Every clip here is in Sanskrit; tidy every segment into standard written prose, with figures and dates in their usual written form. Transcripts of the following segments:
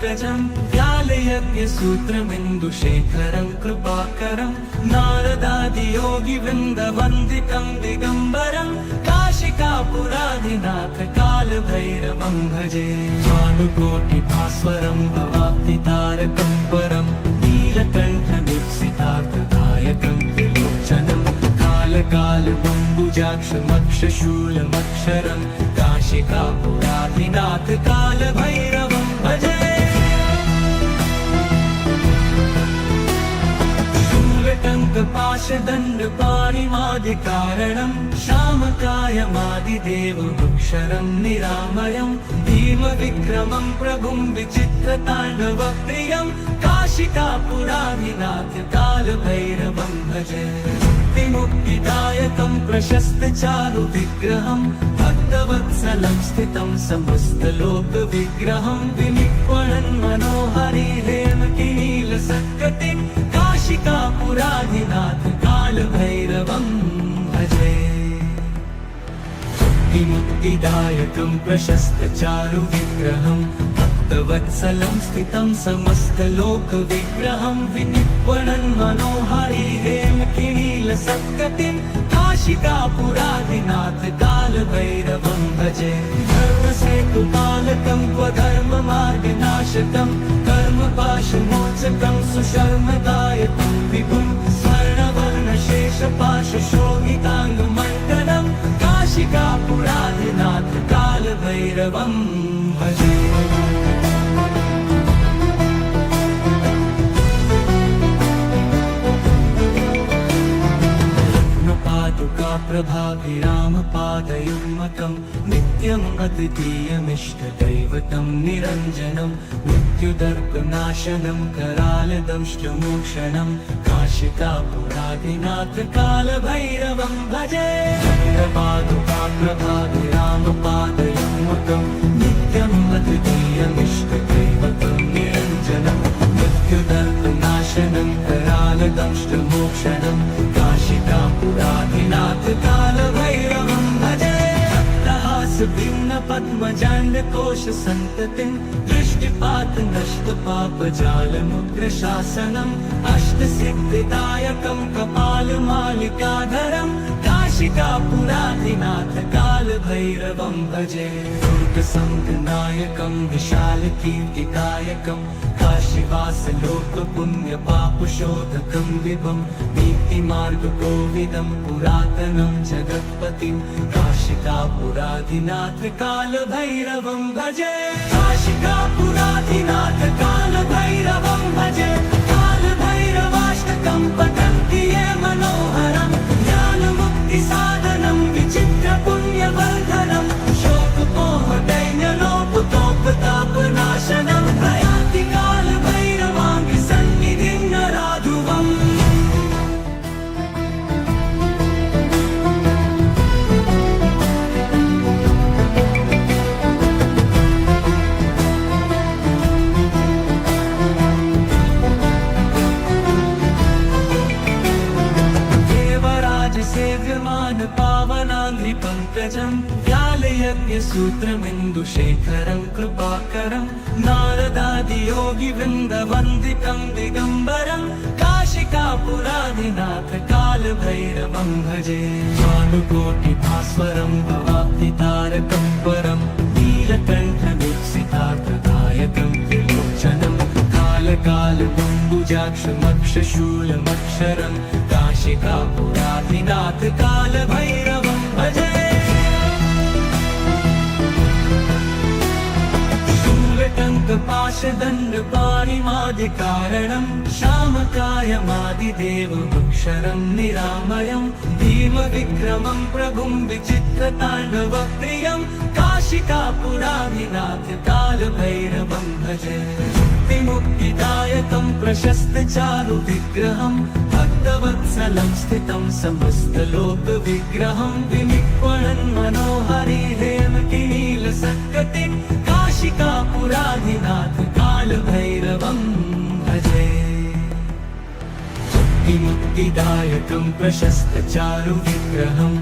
पङ्कजं व्यालयज्ञसूत्रमिन्दुशेखरं कृपाकरं नारदादियोगिवृन्दवन्दितं दिगम्बरं काशिकापुराधिनाथ कालभैरवं भजे भानुकोटिभास्वरं भवाब्धितारकं परं नीलकण्ठमीप्सितार्थदायकं त्रिलोचनं कालकालबम्बुजाक्षमक्षशूलमक्षरं काशिकापुराधिनाथ कालभैरवं भजे शूलटङ्कपाशदण्डपाणिमादिकारणं श्यामकायमादिदेवमुक्षरं निरामयं भीमविक्रमं प्रभुं विचित्रताण्डवप्रियं काशिकापुराधिनाथ कालभैरवं भजे मुक्तिदायकं प्रशस्तचारुविग्रहं भक्तवत्सलं स्थितं समस्तलोकविग्रहं विनिक्वणन् मनोहरि हेमकिनीलसत्कटिं काशिकापुराधिनाथ कालभैरवं भजे मुक्तिदायकं प्रशस्तचारुविग्रहं भक्तवत्सलं स्थितं समस्तलोकविग्रहं विनिक्वणन् मनोहरि हेमकिनीलसत्कटिं काशिकापुराधिनाथ कालभैरवं भजे धर्मसेतुपालकं स्वधर्ममार्गनाशकं कर्मपाशमोचकं सुशर्मदायकं विभुं स्वर्णवर्णशेषपाशशोभिताङ्गमण्डलं काशिकापुराधिनाथ कालभैरवं भजे प्रभाभिरामपादयुग्मकं नित्यम् अद्वितीयमिष्टदैवतं निरञ्जनं मृत्युदर्पनाशनं करालदंष्टमोक्षणं काशिकापुराधिनाथ कालभैरवं भजे प्रभाभिरामपादयुग्मकं नित्यम् अद्वितीयमिष्टदैवतं निरञ्जनं मृत्युदर्पनाशनं करालदंष्टमोक्षणं काशिकापुराधिनाथ कालभैरवं भजे भिन्नपद्मजाण्डकोशसन्ततिं दृष्टिपातनष्टपापजालमुग्रशासनम् अष्टसिद्धिदायकं कपालमालिकाधरं काशिकापुराधिनाथ कालभैरवं भजे दुर्गसङ्गनायकं विशालकीर्तिदायकं काशीवासलोकपुण्यपापशोधकं विभं नीतिमार्गकोविदं पुरातनं जगत्पतिं काशिकापुराधिनाथ कालभैरवं भजे काशिकापुराधिनाथ कालभैरवं भजे कालभैरवाष्टकं पठन्ति ये मनोहरं ज्ञानमुक्तिसाधनं विचित्रपुण्यवर्धनं शोकमोहदैन्यलोपतोपतापनाशनं प्रयाति कालभैरवाङ्गसन्निधिं नराधुवम् पावनाङ्घ्रिपङ्कजं व्यालयज्ञसूत्रमिन्दुशेखरं कृपाकरं नारदादियोगिवृन्दवन्दितं दिगम्बरं काशिकापुराधिनाथ कालभैरवं भजे भानुकोटिभास्वरं भवाब्धितारकं परं नीलकण्ठमीप्सितार्थदायकं त्रिलोचनं कालकालबम्बुजाक्षमक्षशूलमक्षरं काशिकापुराधिनाथ कालभैरवं भजे शूलटङ्कपाशदण्डपाणिमादिकारणं श्यामकायमादिदेवमुक्षरं निरामयं भीमविक्रमं प्रभुं विचित्रताण्डवप्रियं काशिकापुराधिनाथ कालभैरवं भजे मुक्तिदायकं प्रशस्तचारुविग्रहं भक्तवत्सलं स्थितं समस्तलोकविग्रहं विनिक्वणन् मनोहरि हेमकिनीलसत्कटिं काशिकापुराधिनाथ कालभैरवं भजे मुक्तिदायकं प्रशस्तचारुविग्रहं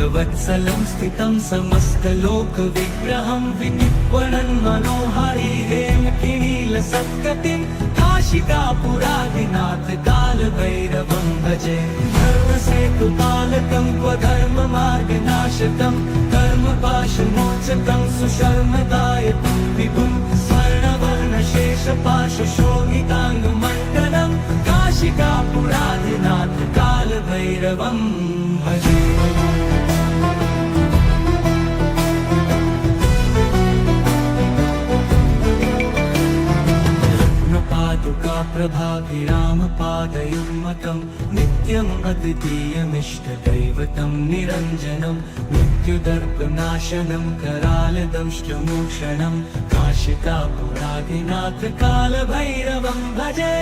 भक्तवत्सलं स्थितं समस्तलोकविग्रहं विनिक्वणन् मनोहारी हेमकिनीलसत्कटिं काशिकापुरादिनाथ कालभैरवं भजे धर्मसेतुपालकं क्व धर्ममार्गनाशकं कर्मपाशमोचकं सुशर्मदायकं विभुं स्वर्णवर्णशेषपाशशोभिताङ्गमण्डलं काशिकापुरादिनाथ कालभैरवं भजे पादुका प्रभाभिरामपादयुग्मकं नित्यम् अद्वितीयमिष्टदैवतं निरञ्जनं मृत्युदर्पनाशनं करालदंष्टमोक्षणं काशिकापुरादिनाथ कालभैरवं भजे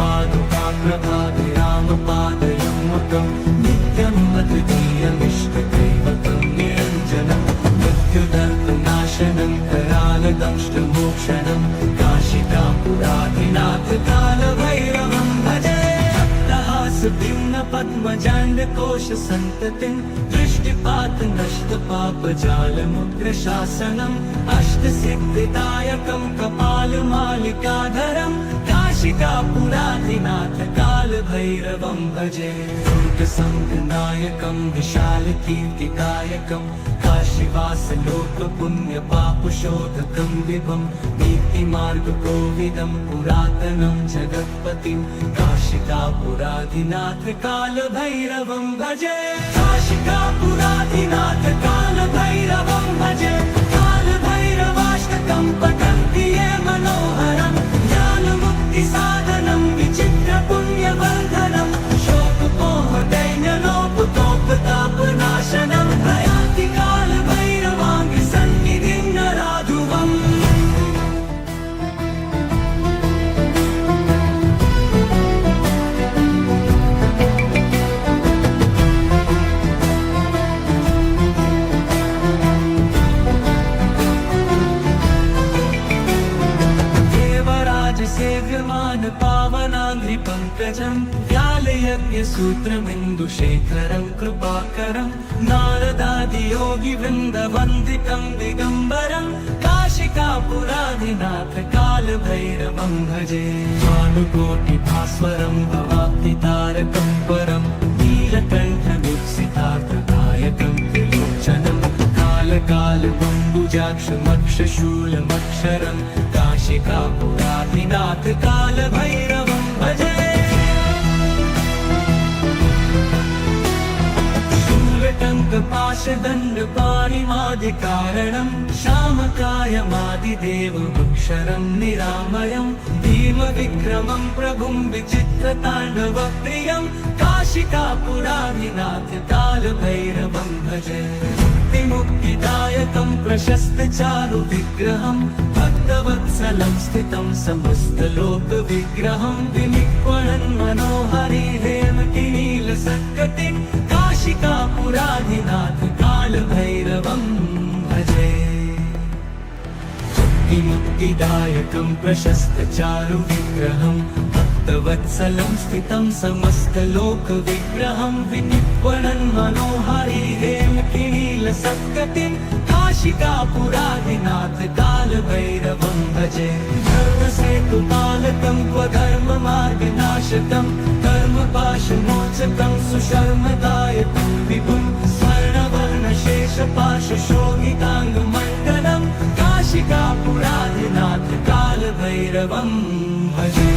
पादुका प्रभाभिरामपादयुग्मकं नित्यम् अद्वितीयमिष्टदैवतं निरञ्जनं मृत्युदर्पनाशनं करालदंष्टमोक्षणं काशिकापुरादिनाथ कालभैरवं भजे भक्तहासभिन्न पद्मजाण्डकोशसन्ततिं दृष्टिपात नष्टपापजालमुग्रशासनम् अष्टसिद्धिदायकं कपालमालिकाधरं काशिकापुरादिनाथ कालभैरवं भजे दुर्गसङ्गनायकं विशालकीर्तिदायकं काशीवासलोकपुण्यपापशोधकं विभं नीतिमार्गकोविदं पुरातनं जगत्पतिं काशिकापुरादिनाथ कालभैरवं भजे काशिकापुरादिनाथ कालभैरवं भजे कालभैरवाष्टकं पठन्ति ये मनोहरं ज्ञानमुक्तिसाधनं विचित्रपुण्यवर्धनं शोकमोहदैन्यलोपतोपतापनाशनं प्रयान्ति कालभैरवाङ्गसन्निधिं नराधुवम् सेव्यमान पावनाङ्घ्रिपङ्कजं व्यालयज्ञसूत्रमिन्दुशेखरं कृपाकरं नारदादियोगिवृन्दवन्दितं दिगम्बरं काशिकापुरादिनाथ कालभैरवं भजे भानुकोटिभास्वरं भवाब्धितारकं परं नीलकण्ठमीप्सितार्थदायकं त्रिलोचनं कालकालबम्बुजाक्षमक्षशूलमक्षरं काशिकापुरादिनाथ कालभैरवं भजे शूलटङ्कपाशदण्डपाणिमादिकारणं श्यामकायमादिदेवमक्षरं निरामयं भीमविक्रमं प्रभुं विचित्रताण्डवप्रियं काशिकापुरादिनाथ कालभैरवं भजे मुक्तिदायकं प्रशस्तचारुविग्रहं भक्तवत्सलं स्थितं समस्तलोकविग्रहं विनिक्वणन् मनोहरी हेमकिनीलसत्कटिं काशिकापुरादिनाथ कालभैरवं भजे मुक्तिदायकं प्रशस्तचारुविग्रहं भक्तवत्सलं स्थितं समस्तलोकविग्रहं विनिक्वणन् मनोहरी हेमकिनीलसत्कटिं काशिकापुरादिनाथ कालभैरवं भजे धर्मसेतुपालकं क्व धर्ममार्गनाशकं कर्मपाशमोचकं सुशर्मदायकं विभुं स्वर्णवर्णशेषपाशशोभिताङ्गमण्डलं काशिकापुरादिनाथ कालभैरवं भजे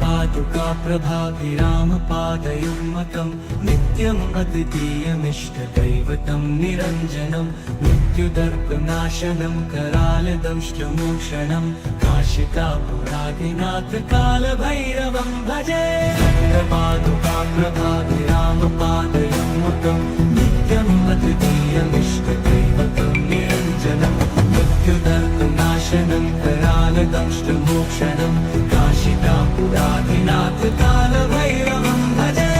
पादुका प्रभाभिरामपादयुग्मकं नित्यम् अद्वितीयमिष्टदैवतं निरञ्जनं मृत्युदर्पनाशनं करालदंष्टमोक्षणं काशिकापुरादिनाथ कालभैरवं भजे पादुका प्रभाभिरामपादयुग्मकं नित्यम् अद्वितीयमिष्टदैवतं निरञ्जनं मृत्युदर्पनाशनं करालदंष्टमोक्षणं काशिकापुरादिनाथ कालभैरवं भजे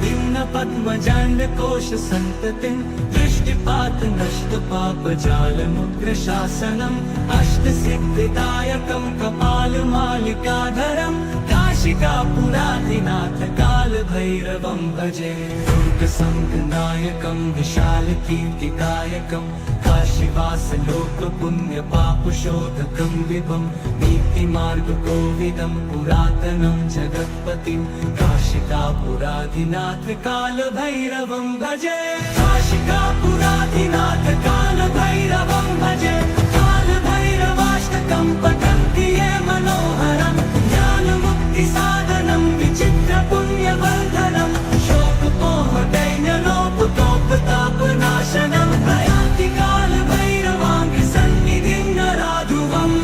भिन्न पद्मजाण्ड कोश सन्ततिं दृष्टिपात नष्ट पाप जालमुग्र शासनम् अष्ट सिद्धिदायकं कपालमालिकाधरं काशिकापुराधिनाथ काल भैरवं भजे दुर्ग संघनायकं विशाल कीर्तिदायकं काशीवास लोक पुण्य पाप शोधकं विभं नीति मार्ग कोविदं पुरातनं जगत्पतिं काशिकापुराधिनाथ काल भैरवं भजे काशिकापुराधिनाथ काल भैरवं भजे काल भैरवाष्टकं पठन्ति ये मनोहरं ज्ञान मुक्ति साधनं विचित्र पुण्यवर्धनं शोकपोह दैन्यलोपतोपतापनाशनं प्रयान्ति काल भैरवाङ्घ्रि सन्निधिं नराधुवम्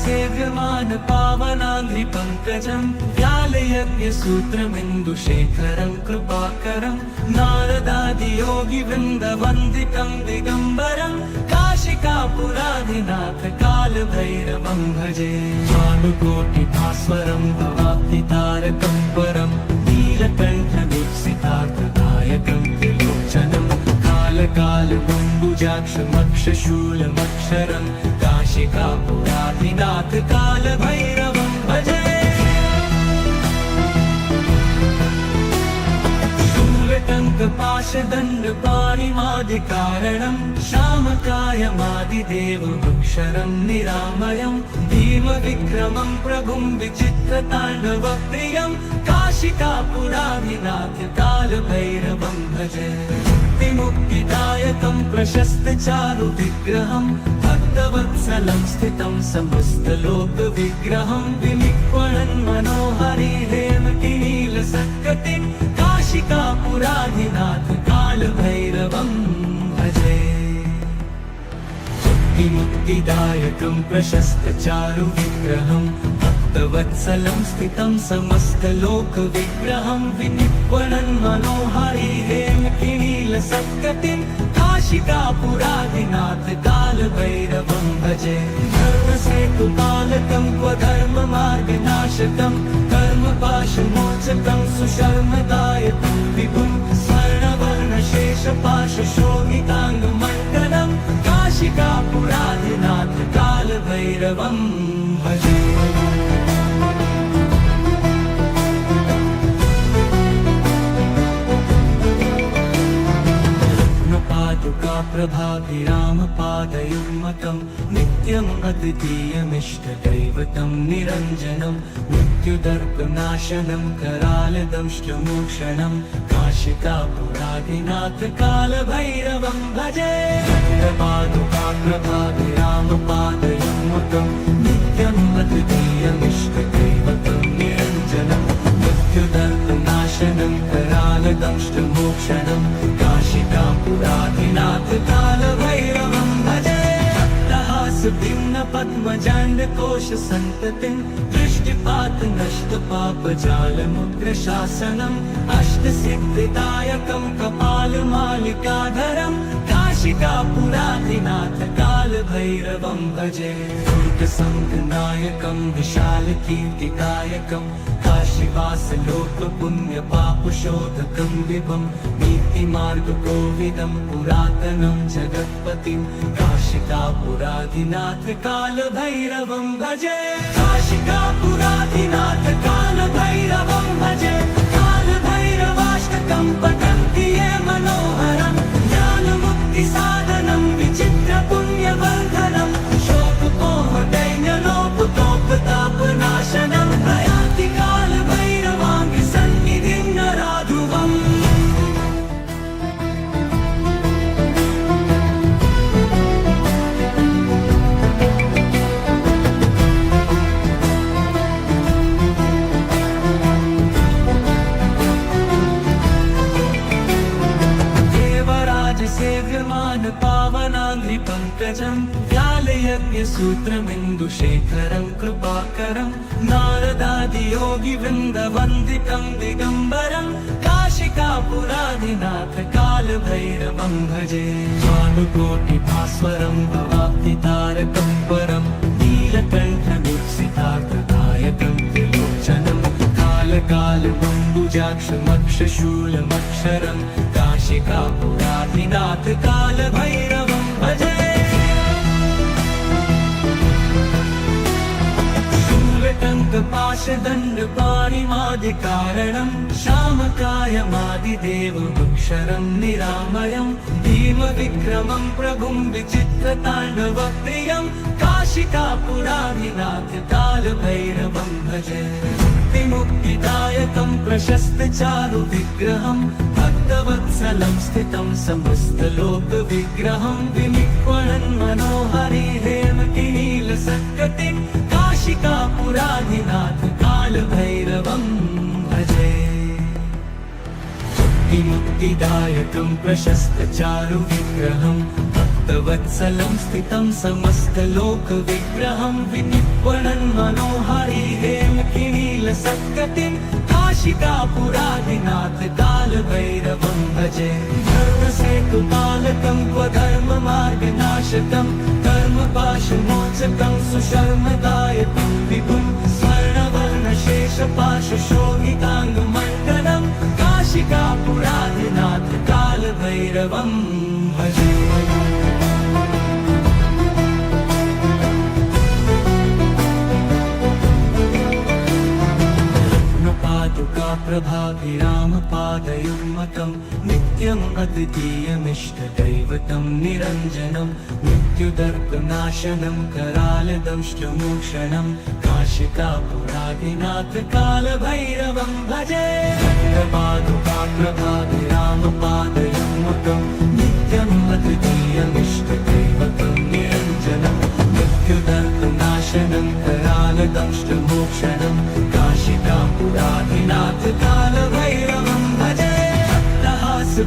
सेव्यमान पावनाङ्घ्रि पङ्कजं व्यालयज्ञसूत्रमिन्दुशेखरं कृपाकरं नारदादियोगिवृन्दवन्दितं दिगम्बरं काशिकापुराधिनाथ कालभैरवं भजे भानुकोटिभास्वरं भवाब्धितारकं परं नीलकण्ठवीक्षितार्थदायकं त्रिलोचनं कालकालबम्बुजाक्षमक्षशूलमक्षरं काशिकापुराधिनाथ काल भैरवं भजे शूलटङ्कपाशदण्डपाणिमादिकारणं श्यामकायमादिदेवमक्षरं निरामयं भीमविक्रमं प्रभुं विचित्रताण्डवप्रियं काशिकापुराधिनाथ काल भैरवं भजे मुक्तिदायकं प्रशस्तचारु विग्रहं भक्तवत्सलं स्थितं समस्तलोकविग्रहं विनिक्वणन् मनोहरि हेमकिनीलसत्कटिं काशिकापुराधिनाथ कालभैरवं भजे मुक्तिदायकं प्रशस्तचारु विग्रहं भक्तवत्सलं स्थितं समस्तलोकविग्रहं विनिक्वणन् मनोहरि हेमकिनीलसत्कटिं काशिकापुराधिनाथ कालभैरवं भजे धर्मसेतुपालकं क्वधर्ममार्गनाशकं कर्मपाशमोचकं सुशर्मदायकं विभुं स्वर्णवर्णशेषपाशशोभिताङ्गमण्डलं काशिकापुराधिनाथ कालभैरवं भजे प्रभाभिरामपादयुग्मकं नित्यम् अद्वितीयमिष्टदैवतं निरञ्जनं मृत्युदर्पनाशनं करालदंष्टमोक्षणं काशिकापुराधिनाथ कालभैरवं भजे प्रभाभिरामपादयुग्मकं नित्यम् अद्वितीयमिष्टदैवतं निरञ्जनं मृत्युदर्पनाशनं करालदंष्टमोक्षणं काशिकापुराधिनाथ कालभैरवं भजे भिन्न पद्मजाण्ड कोश सन्ततिं दृष्टिपात नष्ट पाप जालमुग्र शासनम् अष्ट सिद्धिदायकं कपालमालिकाधरं काशिकापुराधिनाथ कालभैरवं भजे दुर्ग संघनायकं विशाल कीर्तिदायकं काशीवास लोक पुण्य पाप शोधकं विभं नीति मार्ग कोविदं पुरातनं जगत्पतिं काशिकापुराधिनाथ काल भैरवं भजे काशिकापुराधिनाथ काल भैरवं भजे काल भैरवाष्टकं पठन्ति ये मनोहरं ज्ञान मुक्ति साधनं विचित्र पुण्यवर्धनं शोकपोह दैन्यलोपतोपतापनाशनं प्रयान्ति काल भैरवाङ्घ्रि सन्निधिं नराधुवम् सेव्यमान पावनाङ्घ्रि पङ्कजं व्यालयज्ञसूत्रमे सूत्रमिन्दुशेखरं कृपाकरं नारदादियोगिवृन्दवन्दितं दिगम्बरं काशिकापुराधिनाथ कालभैरवं भजे भानुकोटिभास्वरं भवाब्धितारकं परं नीलकण्ठदुःसितार्थदायकं त्रिलोचनं कालकालबम्बुजाक्षमक्षशूलमक्षरं काशिकापुराधिनाथ कालभैरवं भजे शूलटङ्कपाशदण्डपाणिमादिकारणं श्यामकायमादिदेवमक्षरं निरामयं भीमविक्रमं प्रभुं विचित्रताण्डवप्रियं काशिकापुराधिनाथ कालभैरवं भजे मुक्तिदायकं प्रशस्तचारुविग्रहं भक्तवत्सलं स्थितं समस्तलोकविग्रहं विनिक्वणन् मनोहरि हेमकिनीलसत्कटिं काशिकापुराधिनाथ कालभैरवं भजे मुक्तिदायकं प्रशस्तचारुविग्रहं भक्तवत्सलं स्थितं समस्तलोकविग्रहं विनिक्वणन् मनोहरि हेमकिनीलसत्कटिं काशिकापुराधिनाथ कालभैरवं भजे धर्मसेतुपालकं स्वधर्ममार्गनाशकं कर्मपाशमोचकं सुशर्मदायकं विभुं स्वर्णवर्णशेषपाशशोभिताङ्गमण्डलं काशिकापुराधिनाथ कालभैरवं भजे प्रभाभिरामपादयुग्मकं नित्यम् अद्वितीयमिष्टदैवतं निरञ्जनं मृत्युदर्पनाशनं करालदंष्टमोक्षणं काशिकापुराधिनाथ कालभैरवं भजे प्रभाभिरामपादयुग्मकं नित्यम् अद्वितीयमिष्टदैवतं निरञ्जनं मृत्युदर्पनाशनं करालदंष्टमोक्षणं काशिकापुराधिनाथ कालभैरवं भजे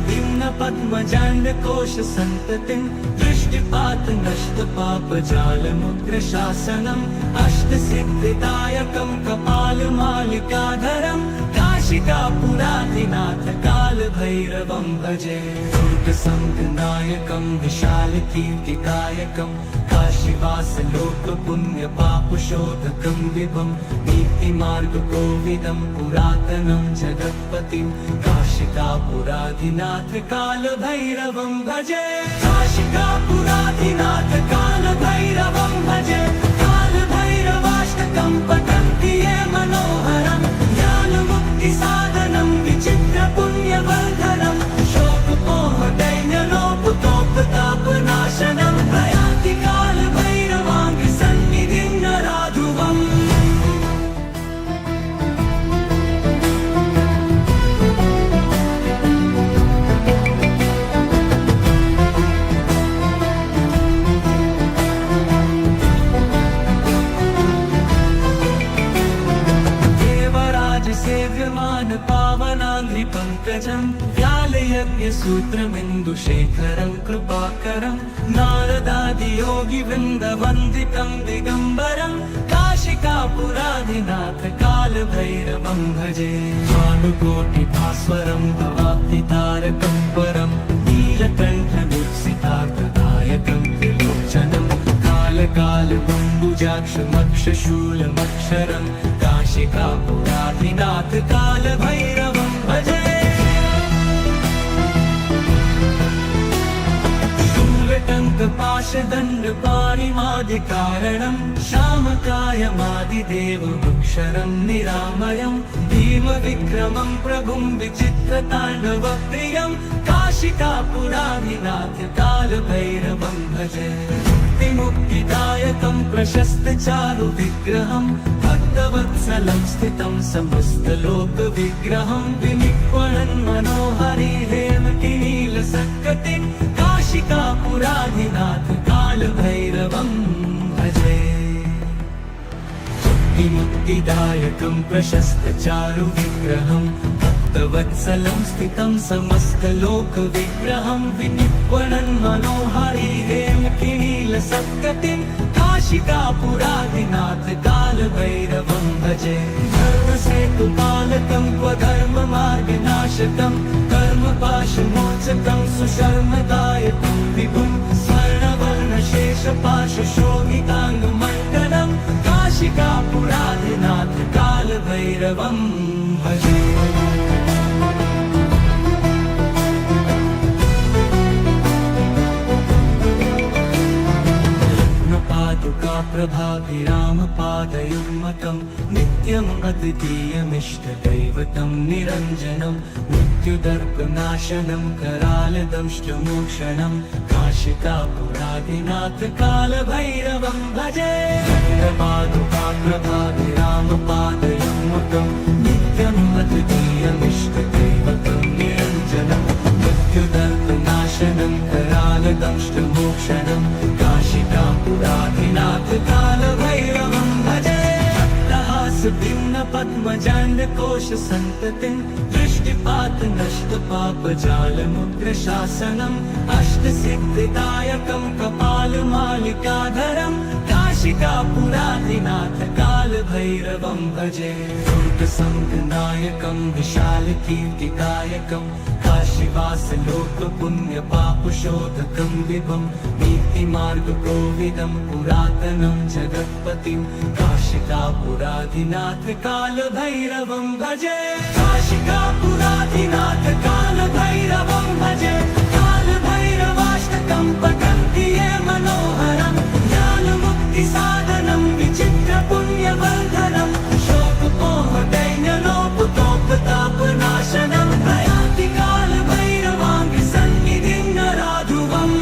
भिन्नपद्मजाण्डकोशसन्ततिं दृष्टिपातनष्टपापजालमुग्रशासनम् अष्टसिद्धिदायकं कपालमालिकाधरं काशिकापुराधिनाथ कालभैरवं भजे दुर्गसङ्गनायकं विशालकीर्तिदायकं काशीवासलोकपुण्यपापशोधकं विभं नीतिमार्गकोविदं पुरातनं जगत्पतिं काशिकापुराधिनाथ कालभैरवं भजे काशिकापुराधिनाथ कालभैरवं भजे कालभैरवाष्टकं पठन्ति ये मनोहरं ज्ञानमुक्तिसाधनं विचित्रपुण्यवर्धनं शोकमोहदैन्यलोपतोपतापनाशनं प्रयान्ति कालभैरवाङ्गसन्निधिं नराधुवम् सेव्यमान पावनाङ्घ्रिपङ्कजं व्यालयज्ञसूत्रमिन्दुशेखरं कृपाकरं नारदादियोगिवृन्दवन्दितं दिगम्बरं काशिकापुराधिनाथ कालभैरवं भजे भानुकोटिभास्वरं भवाब्धितारकं परं नीलकण्ठदुःसितार्थदायकं त्रिलोचनं कालकालबम्बुजाक्षमक्षशूलमक्षरं काशिकापुराधिनाथ कालभैरवं भजे शूलटङ्कपाशदण्डपाणिमादिकारणं श्यामकायमादिदेवमक्षरं निरामयं भीमविक्रमं प्रभुं विचित्रताण्डवप्रियं काशिकापुराधिनाथ कालभैरवं भजे मुक्तिदायकं प्रशस्तचारुविग्रहं भक्तवत्सलं स्थितं समस्तलोकविग्रहं विनिक्वणन् मनोहरि हेमकिनीलसत्कटिं काशिकापुराधिनाथ कालभैरवं भजे मुक्तिदायकं प्रशस्तचारुविग्रहं भक्तवत्सलं स्थितं समस्तलोकविग्रहं विनिक्वणन् मनोहरि हेमकिनीलसत्कटिं काशिकापुरादिनाथ कालभैरवं भजे धर्मसेतुपालकं स्वधर्ममार्गनाशकं कर्मपाशमोचकं सुशर्मदायकं विभुं स्वर्णवर्णशेषपाशशोभिताङ्गमण्डलं काशिकापुरादिनाथ कालभैरवं भजे प्रभाभिरामपादयुग्मकं नित्यम् अद्वितीयमिष्टदैवतं निरञ्जनं मृत्युदर्पनाशनं करालदंष्टमोक्षणं काशिकापुरादिनाथ कालभैरवं भजे प्रभाभिरामपादयुग्मकं नित्यम् अद्वितीयमिष्टदैवतं निरञ्जनं मृत्युदर्पनाशनं करालदंष्टमोक्षणं काशिकापुरादिनाथ कालभैरवं भजे भिन्न पद्मजाण्डकोश सन्ततिं दृष्टिपात नष्ट पापजालमुग्रशासनम् अष्टसिद्धिदायकं कपालमालिकाधरं काशिकापुरादिनाथ कालभैरवं भजे दुर्गसङ्गनायकं विशालकीर्तिदायकं काशीवासलोकपुण्यपापशोधकं विभं नीतिमार्गकोविदं पुरातनं जगत्पतिं काशिकापुरादिनाथ कालभैरवं भजे काशिकापुरादिनाथ कालभैरवं भजे कालभैरवाष्टकं पठन्ति ये मनोहरं ज्ञानमुक्तिसाधनं विचित्रपुण्यवर्धनं शोकमोहदैन्यलोपतोपतापनाशनं प्रयाति कालभैरवाङ्गसन्निधिं नराधुवम्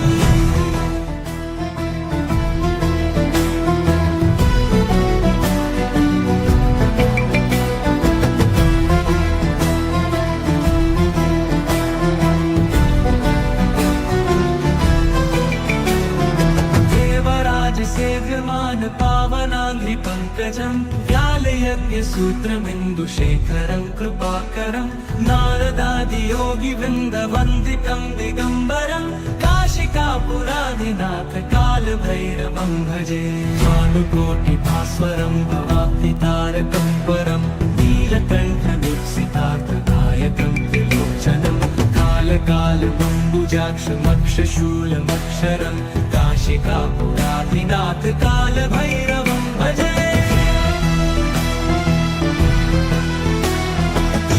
पावनाङ्घ्रिपङ्कजं व्यालयज्ञसूत्रमिन्दुशेखरं कृपाकरं नारदादियोगिवृन्दवन्दितं दिगम्बरं काशिकापुरादिनाथ कालभैरवं भजे भानुकोटिभास्वरं भवाब्धितारकं परं नीलकण्ठदीप्सितार्थदायकं त्रिलोचनं कालकालबम्बुजाक्षमक्षशूलमक्षरं काशिकापुरादिनाथ कालभैरवं भजे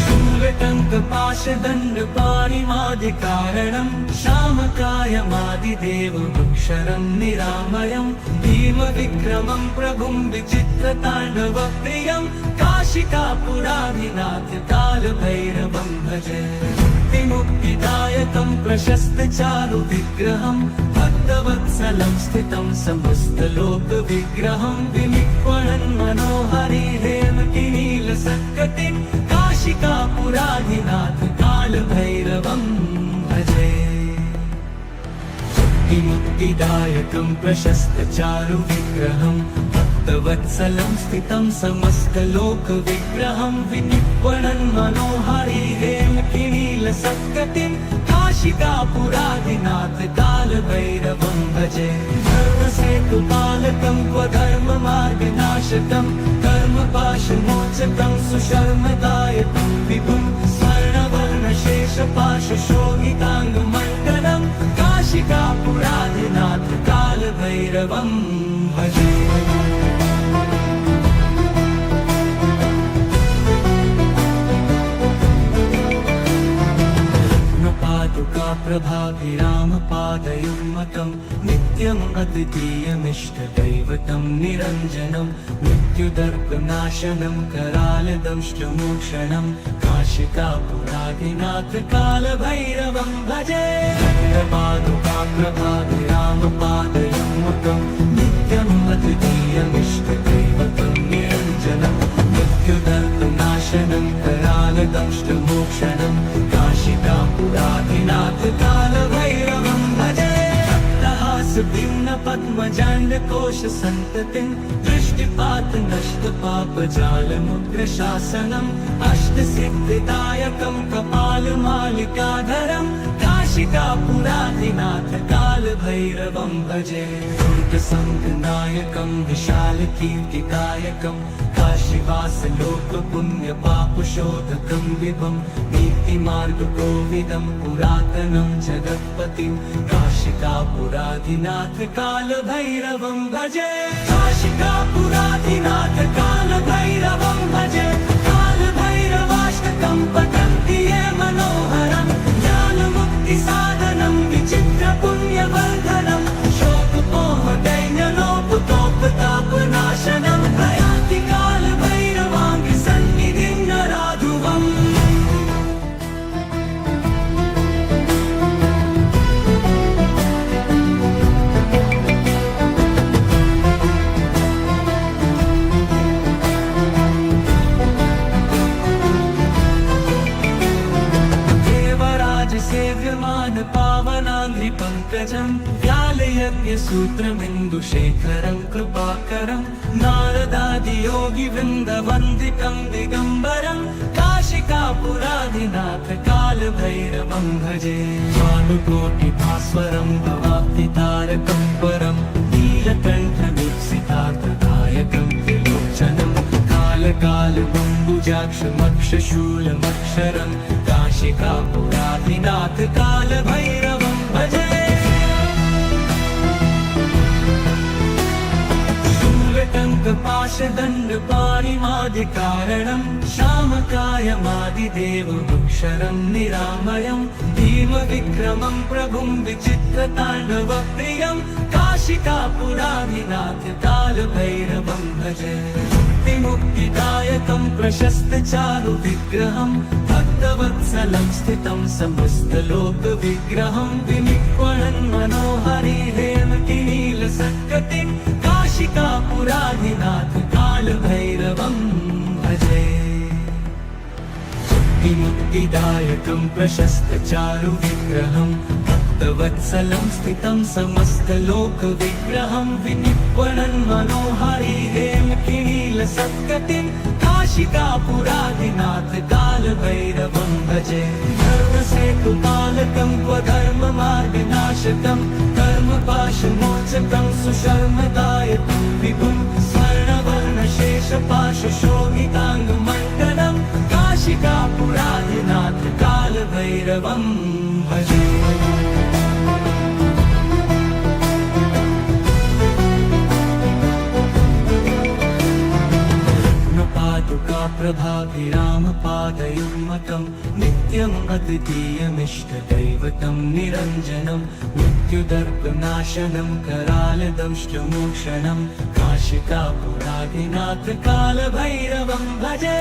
शूलटङ्कपाशदण्डपाणिमादिकारणं श्यामकायमादिदेवमक्षरं निरामयं भीमविक्रमं प्रभुं विचित्रताण्डवप्रियं काशिकापुरादिनाथ कालभैरवं भजे मुक्तिदायकं प्रशस्तचारुविग्रहं भक्तवत्सलं स्थितं समस्तलोकविग्रहं विनिक्वणन् मनोहरि हेमकिनीलसत्कटिं काशिकापुरादिनाथ कालभैरवं भजे मुक्तिदायकं प्रशस्तचारुविग्रहं भक्तवत्सलं स्थितं समस्तलोकविग्रहं विनिक्वणन् मनोहरि हेमकिनीलसत्कटिं काशिकापुरादिनाथ कालभैरवं भजे धर्मसेतुपालकं स्वधर्ममार्गनाशकं कर्मपाशमोचकं सुशर्मदायकं विभुं स्वर्णवर्णशेषपाशशोभिताङ्गमण्डलं काशिकापुरादिनाथ कालभैरवं भजे प्रभाभिरामपादयुग्मकं नित्यम् अद्वितीयमिष्टदैवतं निरञ्जनं मृत्युदर्पनाशनं करालदंष्टमोक्षणं काशिकापुरादिनाथ कालभैरवं भजे प्रभाभिरामपादयुग्मकं नित्यम् अद्वितीयमिष्टदैवतं निरञ्जनं मृत्युदर्पनाशनं करालदंष्टमोक्षणं काशिकापुरादिनाथ कालभैरवं भजे भिन्न पद्मजाण्डकोश सन्ततिं दृष्टिपात नष्ट पापजालमुग्रशासनम् अष्टसिद्धिदायकं कपालमालिकाधरं काशिकापुराधिनाथ कालभैरवं भजे दुर्गसङ्घनायकं विशालकीर्तिकायकं काशीवासलोकपुण्यपापशोधकं विभं नीतिमार्गकोविदं पुरातनं जगत्पतिं काशिकापुराधिनाथ कालभैरवं भजे काशिकापुराधिनाथ कालभैरवं भजे कालभैरवाष्टकं पठन्ति ये मनोहरं ज्ञानमुक्तिसाधनं विचित्रपुण्यवर्धनं शोकपोहदैन्यलोपतोपतापनाशनं प्रयान्ति कालभैरवाङ्घ्रिसन्निधिं नराधुवम् सेव्यमान पावनाङ्घ्रिपङ्कजं व्यालयज्ञसूत्रमिन्दुशेखरं कृपाकरं नारदादियोगिवृन्दवन्दितं दिगम्बरं काशिकापुराधिनाथ कालभैरवं भजे भानुकोटिभास्वरं भवाब्धितारकं परं नीलकण्ठवीक्षितार्थदायकं त्रिलोचनं कालकालबम्बुजाक्षमक्षशूलमक्षरं काशिकापुराधिनाथ कालभैरवं भजे शूलटङ्कपाशदण्डपाणिमादिकारणं श्यामकायमादिदेवमक्षरं निरामयं भीमविक्रमं प्रभुं विचित्रताण्डवप्रियं काशिकापुराधिनाथ कालभैरवं भजे मुक्तिदायकं प्रशस्तचारुविग्रहं भक्तवत्सलं स्थितं समस्तलोकविग्रहं विनिक्वणन् मनोहरिहेमकिनीलसत्कटिं काशिकापुराधिनाथ कालभैरवं भजे मुक्तिदायकं प्रशस्तचारुविग्रहं भक्तवत्सलं स्थितं समस्तलोकविग्रहं विनिक्वणन् मनोहरिहेमकिनीलसत्कटिं काशिकापुराधिनाथ कालभैरवं भजे धर्मसेतुपालकं स्वधर्ममार्गनाशकं कर्मपाशमोचकं सुशर्मदायकं विभुं स्वर्णवर्णशेषपाशशोभिताङ्गमण्डलं काशिकापुराधिनाथ कालभैरवं भजे प्रभाभिरामपादयुग्मकं नित्यम् अद्वितीयमिष्टदैवतं निरञ्जनं मृत्युदर्पनाशनं करालदंष्टमोक्षणं काशिकापुराधिनाथ कालभैरवं भजे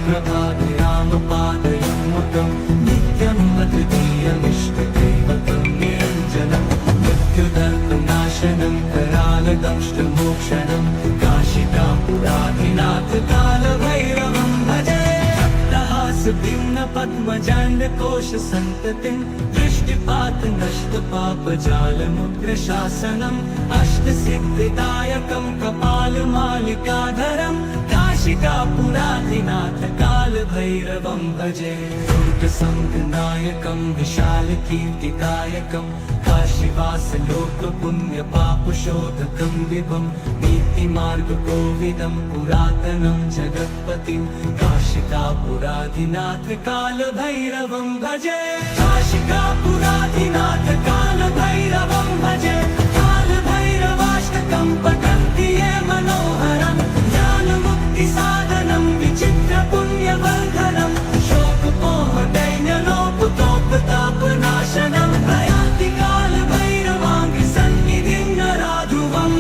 प्रभाभिरामपादयुग्मकं नित्यम् अद्वितीयमिष्टदैवतं निरञ्जनं मृत्युदर्पनाशनं करालदंष्टमोक्षणं काशिकापुराधिनाथ कालभैरवं भजे सप्तहासभिन्नपद्मजाण्डकोशसन्ततिं दृष्टिपातनष्टपापजालमुग्रशासनम् अष्टसिद्धिदायकं कपालमालिकाधरं काशिकापुराधिनाथ कालभैरवं भजे दुर्गसङ्घनायकं विशालकीर्तिकायकं काशीवासलोकपुण्यपापशोधकं विभं नीतिमार्गकोविदं पुरातनं जगत्पतिं काशिकापुराधिनाथ कालभैरवं भजे काशिकापुराधिनाथ कालभैरवं भजे कालभैरवाष्टकं पठन्ति ये मनोहरं ज्ञानमुक्तिसाधनं विचित्रपुण्यवर्धनं शोकपोहदैन्यलोपतोपतापनाशनं प्रयान्ति कालभैरवाङ्घ्रिसन्निधिं नराधुवम्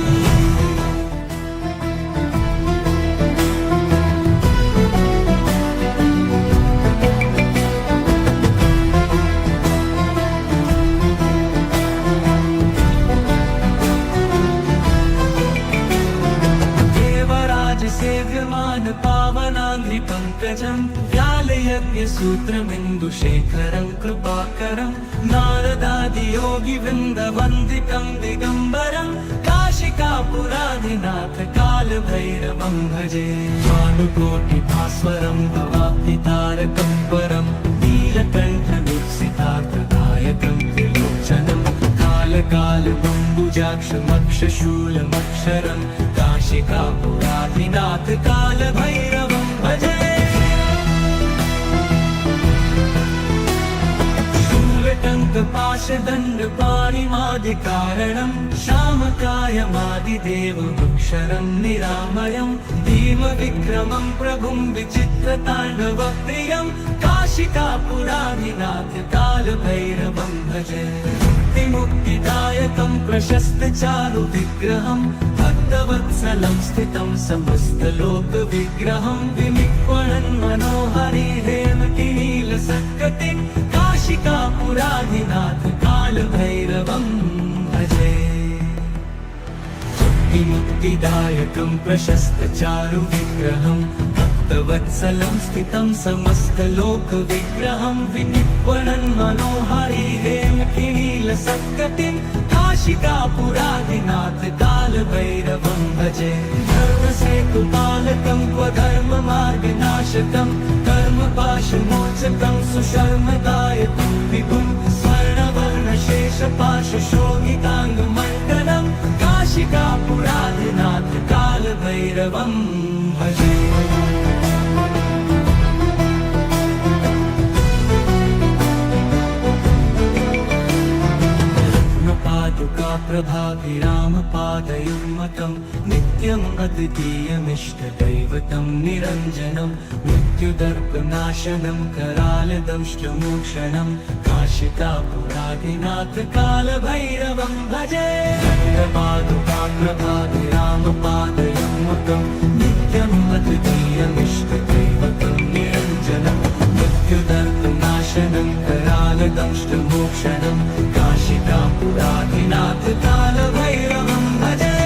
सेव्यमान पावनाङ्घ्रिपङ्कजं व्यालयज्ञसूत्रमिन्दुशेखरं कृपाकरं नारदादियोगिवृन्दवन्दितं दिगम्बरं काशिकापुराधिनाथ कालभैरवं भजे भानुकोटिभास्वरं भवाब्धितारकं परं नीलकण्ठवीक्षितार्थ कालबम्बुजाक्षमक्षशूलमक्षरं काशिकापुराधिनाथ कालभैरवं भजे। शूलटङ्कपाशदण्डपाणिमादिकारणं श्यामकायमादिदेवमक्षरं निरामयं भीमविक्रमं प्रभुं विचित्रताण्डवप्रियं काशिकापुराधिनाथ कालभैरवं भजे। मुक्तिदायकं प्रशस्तचारुविग्रहं भक्तवत्सलं स्थितं समस्तलोकविग्रहं विनिक्वणन् मनोहरि हेमकिनीलसत्कटिं काशिकापुराधिनाथ कालभैरवं भजे। मुक्तिदायकं प्रशस्तचारुविग्रहं भक्तवत्सलं स्थितं समस्तलोकविग्रहं विनिक्वणन् मनोहरि हेमकिनीलसत्कटिं काशिकापुराधिनाथ कालभैरवं भजे। धर्मसेतुपालकं क्वधर्ममार्गनाशकं कर्मपाशमोचकं सुशर्मदायकं विभुं स्वर्णवर्णशेषपाशशोभिताङ्गमण्डलं काशिकापुराधिनाथ कालभैरवं भजे। प्रभाभिरामपादयुग्मकं नित्यम् अद्वितीयमिष्टदैवतं निरञ्जनं मृत्युदर्पनाशनं करालदंष्टमोक्षणं काशिकापुराधिनाथ कालभैरवं भजे। प्रभाभिरामपादयुग्मकं नित्यम् अद्वितीयमिष्टदैवतं निरञ्जनं मृत्युदर्पनाशनं करालदंष्टमोक्षणं काशिकापुराधिनाथ कालभैरवं भजे।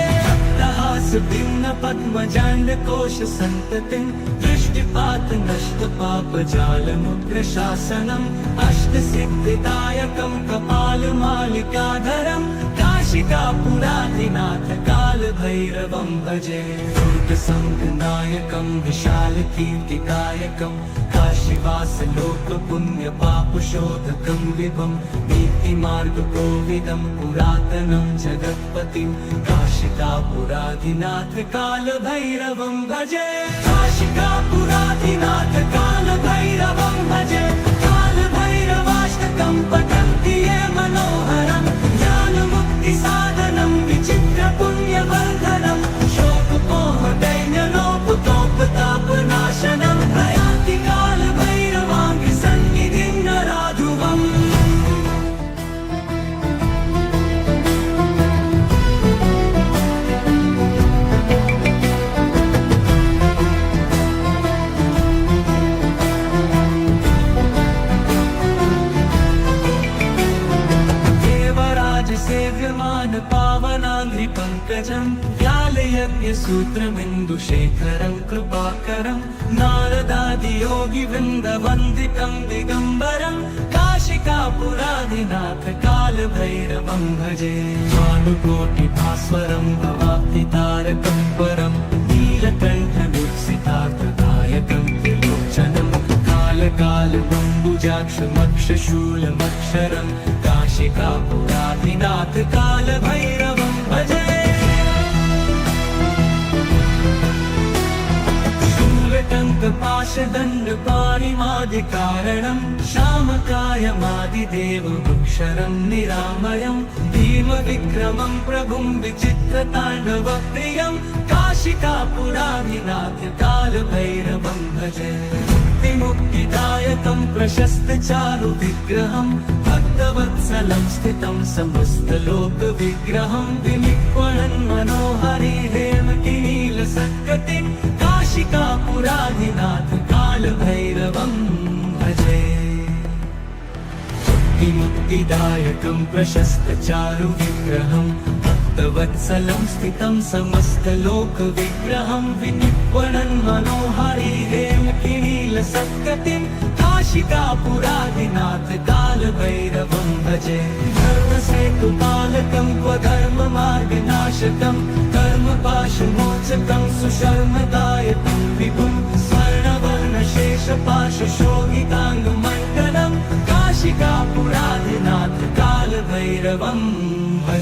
भिन्नपद्मजाण्डकोशसन्ततिं दृष्टिपातनष्टपापजालमुग्रशासनम् अष्टसिद्धिदायकं कपालमालिकाधरं काशिकापुराधिनाथ कालभैरवं भजे। दुर्गसङ्गनायकं विशालकीर्तिकायकं काशीवासलोकपुण्यपापशोधकं विभं नीतिमार्गकोविदं पुरातनं जगत्पतिं काशिकापुराधिनाथ कालभैरवं भजे। काशिकापुराधिनाथ कालभैरवं भजे। कालभैरवाष्टकं पठन्ति ये मनोहरं ज्ञानमुक्तिसाधनं विचित्रपुण्यवर्धनं शोकमोहदैन्यलोपतोपतापनाशनं प्रयान्ति कालभैरवाङ्घ्रिसन्निधिं नराधुवम्। सेव्यमान पावनाङ्घ्रिपङ्कजं व्यालयज्ञसूत्रमिन्दुशेखरं कृपाकरं नारदादियोगिवृन्दवन्दितं दिगम्बरं काशिकापुराधिनाथ कालभैरवं भजे। भानुकोटिभास्वरं भवाब्धितारकं परं नीलकण्ठदुःसितार्थदायकं त्रिलोचनं कालकालबम्बुजाक्षमक्षशूलमक्षरं काशिकापुराधिनाथ कालभैरवं भजे। शूलटङ्कपाशदण्डपाणिमादिकारणं श्यामकायमादिदेवमक्षरं निरामयं भीमविक्रमं प्रभुं विचित्रताण्डवप्रियं काशिकापुराधिनाथ कालभैरवं भजे। मुक्तिदायकं प्रशस्तचारुविग्रहं भक्तवत्सलं स्थितं समस्तलोकविग्रहं विनिक्वणन् मनोहरि हेमकिनीलसत्कटिं काशिकापुराधिनाथ कालभैरवं भजे। मुक्तिदायकं प्रशस्तचारुविग्रहं भक्तवत्सलं स्थितं समस्तलोकविग्रहं विनिक्वणन् मनोहरि हेमकिनीलसत्कटिं काशिकापुराधिनाथ कालभैरवं भजे। धर्मसेतुपालकं क्वधर्ममार्गनाशकं कर्मपाशमोचकं सुशर्मदायकं विभुं स्वर्णवर्णशेषपाशशोभिताङ्गमण्डलं काशिकापुराधिनाथ कालभैरवं भजे।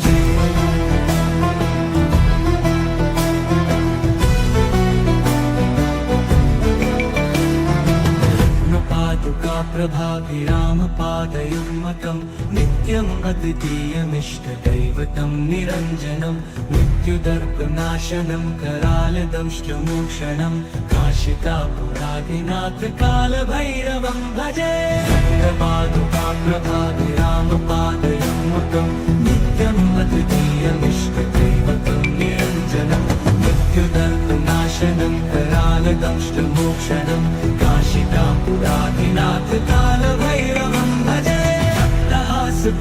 प्रभाभिरामपादयुग्मकं नित्यम् अद्वितीयमिष्टदैवतं निरञ्जनं मृत्युदर्पनाशनं करालदंष्टमोक्षणं काशिकापुराधिनाथकालभैरवं भजे पादुका प्रभाभिरामपादयुग्मकं नित्यम् अद्वितीयमिष्टदैवतं निरञ्जनं मृत्युदर्पनाशनं करालदंष्टमोक्षणं काशिकापुराधिनाथकालभैरवं भजे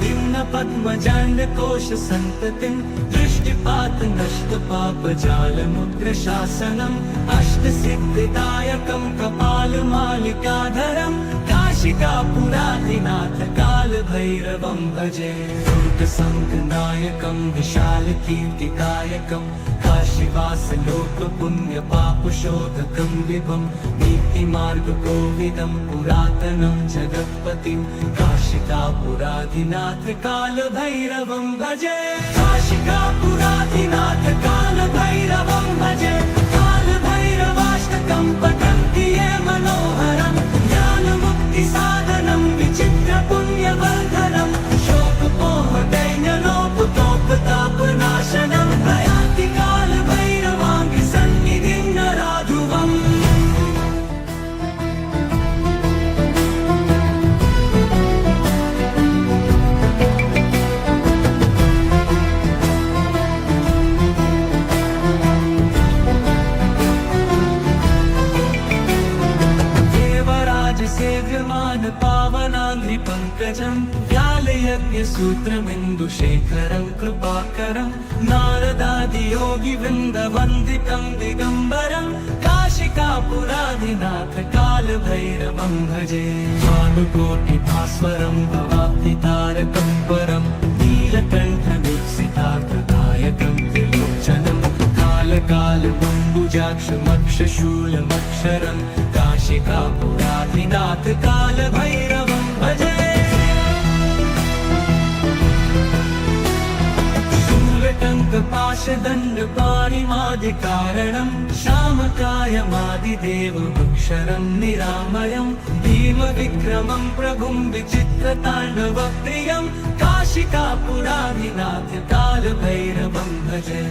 भिन्न पद्मजाण्डकोश सन्ततिं दृष्टिपात नष्ट पापजालमुग्रशासनम् अष्टसिद्धिदायकं कपालमालिकाधरं काशिकापुराधिनाथ कालभैरवं भजे दुर्गसङ्गनायकं विशालकीर्तिदायकं काशीवासलोकपुण्यपापशोधकं विभं नीतिमार्गकोविदं पुरातनं जगत्पतिं काशिकापुराधिनाथ कालभैरवं भजे काशिकापुराधिनाथ कालभैरवं भजे कालभैरवाष्टकं पठन्ति ये मनोहरं ज्ञानमुक्तिसाधनं विचित्रपुण्यवर्धनं शोकपोहदैन्यलोपतोपतापनाशनं प्रयान्ति कालभैरवाङ्गि सन्निधिं नराधुवम् सेव्यमान पावनाङ्घ्रिपङ्कजं व्यालयज्ञसूत्रमिन्दुशेखरं कृपाकरं नारदादियोगिवृन्दवन्दितं दिगम्बरं काशिकापुराधिनाथ कालभैरवं भजे भानुकोटिभास्वरं भवाब्धितारकं परं नीलकण्ठदीप्सितार्थदायकं त्रिलोचनं कालकालबम्बुजाक्षमक्षशूलमक्षरं काशिकापुराधिनाथ कालभैरवं भजे शूलटङ्कपाशदण्डपाणिमादिकारणं श्यामकायमादिदेवमक्षरं निरामयं भीमविक्रमं प्रभुं विचित्रताण्डवप्रियं काशिकापुराधिनाथ कालभैरवं भजे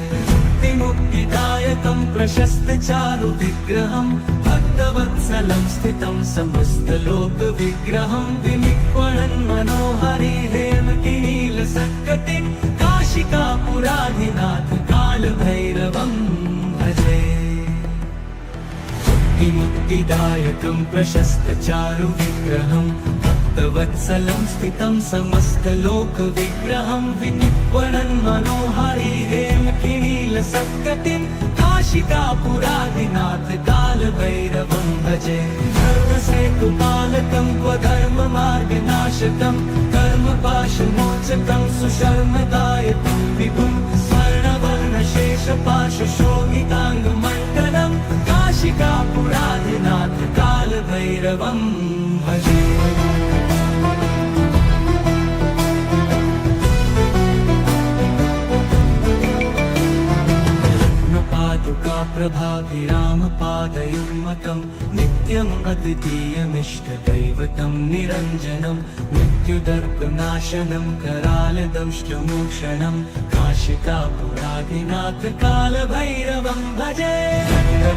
मुक्तिदायकं प्रशस्तचारुविग्रहं भक्तवत्सलं स्थितं समस्तलोकविग्रहं विनिक्वणन् मनोहरिहेमकिनीलसत्कटिं काशिकापुराधिनाथ कालभैरवं भजे मुक्तिदायकं प्रशस्तचारुविग्रहं भक्तवत्सलं स्थितं समस्तलोकविग्रहं विनिक्वणन् मनोहरिहेमकिनीलसत्कटिं काशिकापुराधिनाथ कालभैरवं भजे धर्मसेतुपालकं क्वधर्ममार्गनाशकं कर्मपाशमोचकं सुशर्मदायकं विभुं स्वर्णवर्णशेषपाशशोभिताङ्गमण्डलं काशिकापुराधिनाथ कालभैरवं भजे पादुका प्रभाभिरामपादयुग्मकं नित्यम् अद्वितीयमिष्टदैवतं निरञ्जनं मृत्युदर्पनाशनं करालदंष्टमोक्षणं काशिकापुराधिनाथ कालभैरवं भजे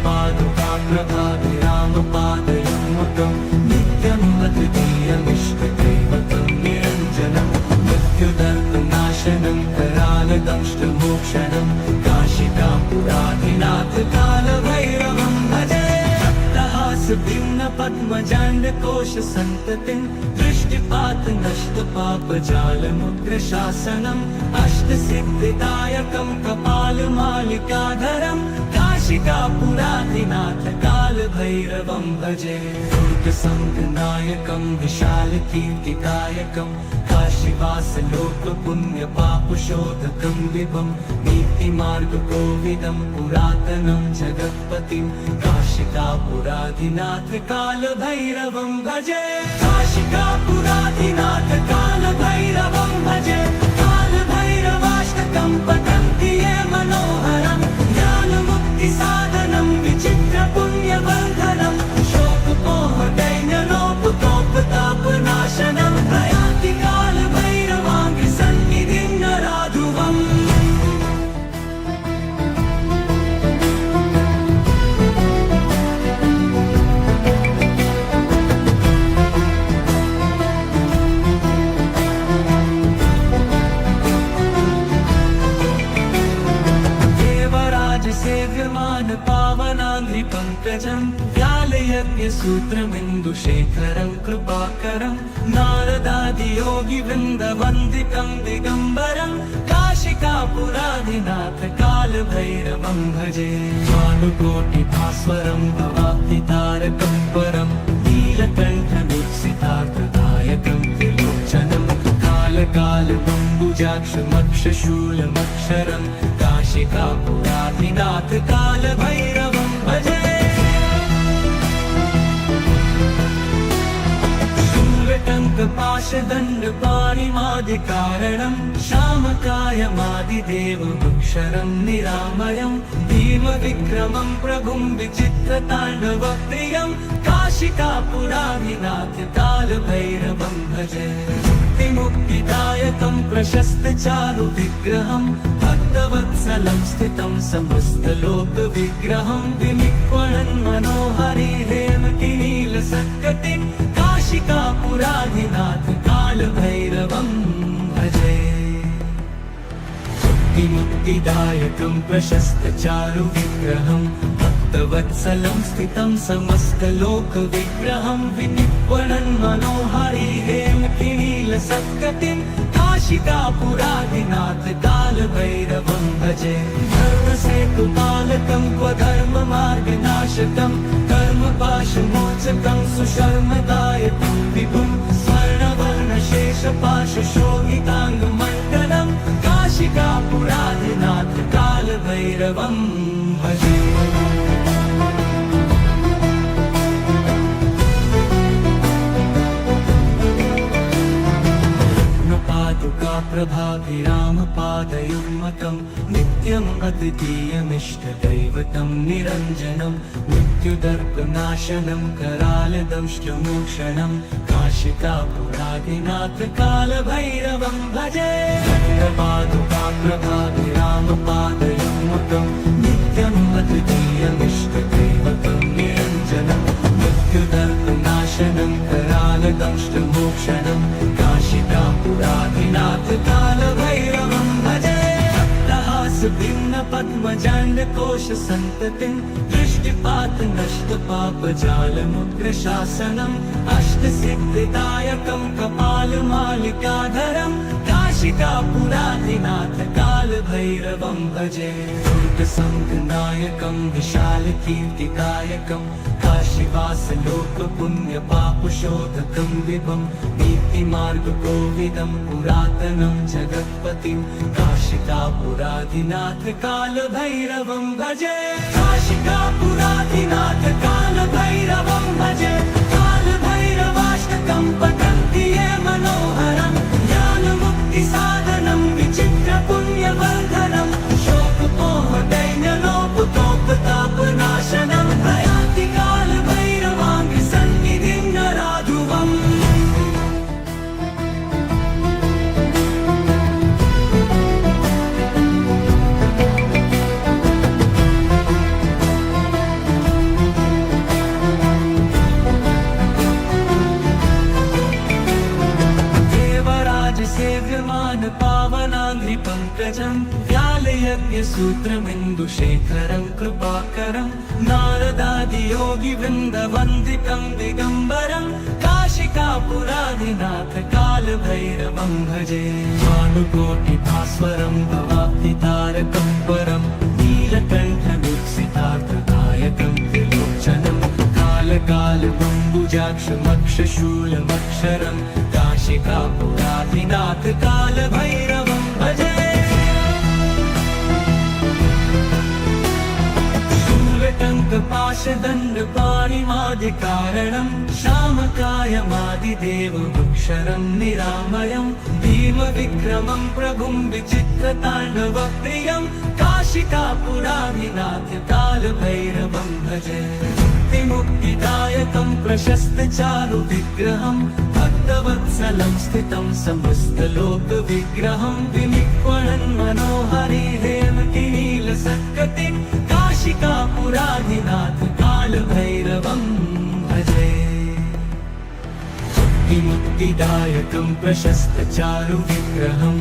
पादुका प्रभाभिरामपादयुग्मकं नित्यम् अद्वितीयमिष्टदैवतं निरञ्जनं मृत्युदर्पनाशनं करालदंष्टमोक्षणं काशिकापुराधिनाथ कालभैरवं भजे भिन्न पद्मजाण्डकोश सन्ततिं दृष्टिपात नष्ट पापजालमुग्रशासनम् अष्टसिद्धिदायकं कपालमालिकाधरं काशिकापुराधिनाथ कालभैरवं भजे दुर्गसङ्गनायकं विशालकीर्तिदायकं काशीवासलोकपुण्यपापशोधकं विभं नीतिमार्गकोविदं पुरातनं जगत्पतिं काशिकापुराधिनाथ कालभैरवं भजे काशिकापुराधिनाथ कालभैरवं भजे कालभैरवाष्टकं पठन्ति ये मनोहरं ज्ञानमुक्तिसाधनं विचित्रपुण्यवर्धनं शोकपोहदैन्यलोपतोपताप सेव्यमान पावनाङ्घ्रिपङ्कजं व्यालयज्ञसूत्रमिन्दुशेखरं कृपाकरं नारदादियोगिवृन्दवन्दितं दिगम्बरं काशिकापुराधिनाथ कालभैरवं भजे भानुकोटिभास्वरं भवाब्धितारकं परं नीलकण्ठमीप्सितार्थदायकं त्रिलोचनं कालकालबम्बुजाक्षमक्षशूलमक्षरं काशिकापुराधिनाथ कालभैरवं भजे शूलटङ्कपाशदण्डपाणिमादिकारणं श्यामकायमादिदेवमक्षरं निरामयं भीमविक्रमं प्रभुं विचित्रताण्डवप्रियं काशिकापुराधिनाथ कालभैरवं भजे मुक्तिदायकं प्रशस्तचारुविग्रहं भक्तवत्सलं स्थितं समस्तलोकविग्रहं विनिक्वणन् मनोहरि हेमकिनीलसत्कटिं काशिकापुराधिनाथ कालभैरवं भजे मुक्तिदायकं प्रशस्तचारुविग्रहं भक्तवत्सलं स्थितं समस्तलोकविग्रहं विनिक्वणन् मनोहरि हेमकिनीलसत्कटिं काशिकापुराधिनाथ कालभैरवं भजे धर्मसेतुपालकं क्वधर्ममार्गनाशकं कर्मपाशमोचकं सुशर्मदायकं विभुं स्वर्णवर्णशेषपाशशोभिताङ्गमण्डलं काशिकापुराधिनाथ कालभैरवं भजे प्रभाभिरामपादयुग्मकं नित्यम् अद्वितीयमिष्टदैवतं निरञ्जनं मृत्युदर्पनाशनं करालदंष्टमोक्षणं काशिकापुराधिनाथ कालभैरवं भजे प्रभाभिरामपादयुग्मकं नित्यम् अद्वितीयमिष्टदैवतं निरञ्जनं मृत्युदर्पनाशनं करालदंष्टमोक्षणं काशिकापुराधिनाथ कालभैरवं भजे भिन्नपद्मजाण्डकोशसन्ततिं दृष्टिपातनष्टपापजालमुग्रशासनम् अष्टसिद्धिदायकं कपालमालिकाधरं काशिकापुराधिनाथ कालभैरवं भजे दुर्गसङ्गनायकं विशालकीर्तिदायकं काशीवासलोकपुण्यपापशोधकं विभं नीतिमार्गकोविदं पुरातनं जगत्पतिं काशिकापुराधिनाथ कालभैरवं भजे काशिकापुराधिनाथ कालभैरवं भजे कालभैरवाष्टकं पठन्ति ये मनोहरं ज्ञानमुक्तिसाधनं विचित्रपुण्यवर्धनं शोकमोहदैन्यलोपतोपतापनाशनं प्रयाति कालभैरवाङ्घ्रिसन्निधिं नराधुवम् सेव्यमान पावनाङ्घ्रिपङ्कजं व्यालयज्ञसूत्रमिन्दुशेखरं कृपाकरं नारदादियोगिवृन्दवन्दितं दिगम्बरं काशिकापुराधिनाथ कालभैरवं भजे भानुकोटिभास्वरं भवाब्धितारकं परं नीलकण्ठमीप्सितार्थदायकं त्रिलोचनं कालकालबम्बुजाक्षमक्षशूलमक्षरं काशिकापुराधिनाथ कालभैरवं भजे शूलटङ्कपाशदण्डपाणिमादिकारणं श्यामकायमादिदेवमक्षरं निरामयं भीमविक्रमं प्रभुं विचित्रताण्डवप्रियं काशिकापुराधिनाथ कालभैरवं भजे मुक्तिदायकं प्रशस्तचारुविग्रहं भक्तवत्सलं स्थितं समस्तलोकविग्रहं विनिक्वणन् मनोहरि हेमकिनीलसत्कटिं काशिकापुराधिनाथ कालभैरवं भजे मुक्तिदायकं प्रशस्तचारुविग्रहं